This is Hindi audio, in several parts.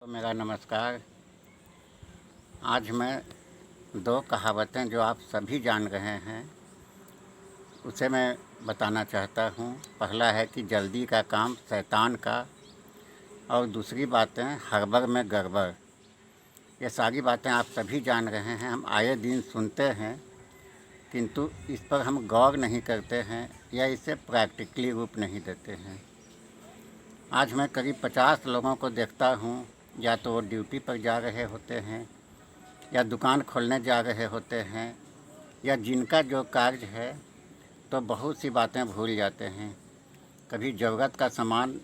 मेरा नमस्कार। आज मैं दो कहावतें जो आप सभी जान रहे हैं उसे मैं बताना चाहता हूँ। पहला है कि जल्दी का काम शैतान का, और दूसरी बातें हड़बड़ में गड़बड़। ये सारी बातें आप सभी जान रहे हैं, हम आए दिन सुनते हैं, किंतु इस पर हम गौर नहीं करते हैं या इसे प्रैक्टिकली रूप नहीं देते हैं। आज मैं करीब 50 लोगों को देखता हूँ, या तो वो ड्यूटी पर जा रहे होते हैं या दुकान खोलने जा रहे होते हैं, या जिनका जो कार्य है, तो बहुत सी बातें भूल जाते हैं। कभी ज़रूरत का सामान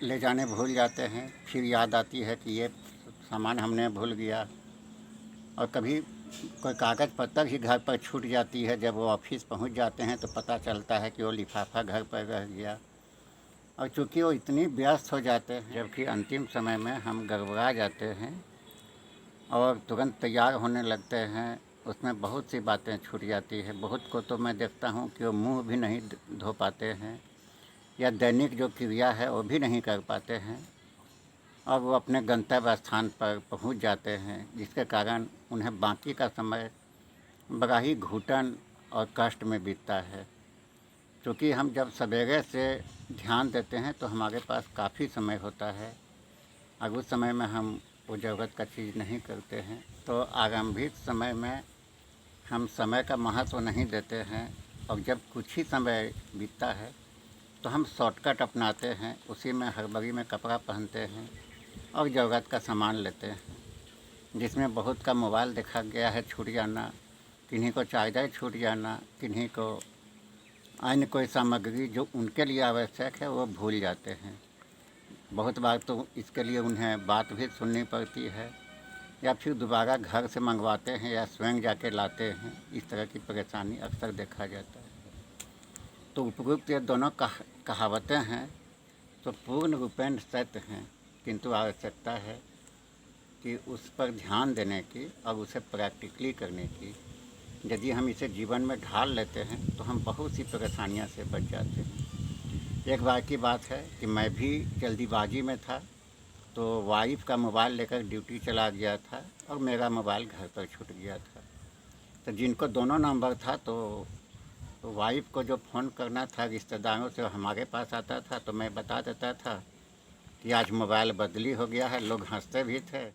ले जाने भूल जाते हैं, फिर याद आती है कि ये सामान हमने भूल गया। और कभी कोई कागज़ पत्तर ही घर पर छूट जाती है, जब वो ऑफिस पहुंच जाते हैं तो पता चलता है कि वो लिफाफा घर पर रह गया। और चूँकि वो इतनी व्यस्त हो जाते हैं, जबकि अंतिम समय में हम गड़बड़ा जाते हैं और तुरंत तैयार होने लगते हैं, उसमें बहुत सी बातें छूट जाती है। बहुत को तो मैं देखता हूँ कि वो मुंह भी नहीं धो पाते हैं, या दैनिक जो क्रिया है वो भी नहीं कर पाते हैं, और वो अपने गंतव्य स्थान पर पहुँच जाते हैं, जिसके कारण उन्हें बाकी का समय बड़ा ही घुटन और कष्ट में बीतता है। क्योंकि हम जब सवेरे से ध्यान देते हैं तो हमारे पास काफ़ी समय होता है, और उस समय में हम वो ज़रूरत का चीज़ नहीं करते हैं, तो आरंभिक समय में हम समय का महत्व नहीं देते हैं, और जब कुछ ही समय बीतता है तो हम शॉर्टकट अपनाते हैं, उसी में हड़बड़ी में कपड़ा पहनते हैं और ज़रूरत का सामान लेते हैं, जिसमें बहुत का मोबाइल देखा गया है छूट जाना, किन्हीं को चार्जर छूट जाना, किन्हीं को अन्य कोई सामग्री जो उनके लिए आवश्यक है वो भूल जाते हैं। बहुत बार तो इसके लिए उन्हें बात भी सुननी पड़ती है, या फिर दोबारा घर से मंगवाते हैं या स्वयं जाके लाते हैं। इस तरह की परेशानी अक्सर देखा जाता है। तो उपरोक्त ये दोनों कहावतें हैं तो पूर्ण रूपेण सत्य हैं, किंतु आवश्यकता है कि उस पर ध्यान देने की और उसे प्रैक्टिकली करने की। यदि हम इसे जीवन में ढाल लेते हैं तो हम बहुत सी परेशानियों से बच जाते हैं। एक बार की बात है कि मैं भी जल्दीबाजी में था, तो वाइफ का मोबाइल लेकर ड्यूटी चला गया था और मेरा मोबाइल घर पर छूट गया था। तो जिनको दोनों नंबर था, तो वाइफ को जो फ़ोन करना था रिश्तेदारों से, हमारे पास आता था, तो मैं बता देता था कि आज मोबाइल बदली हो गया है। लोग हंसते भी थे।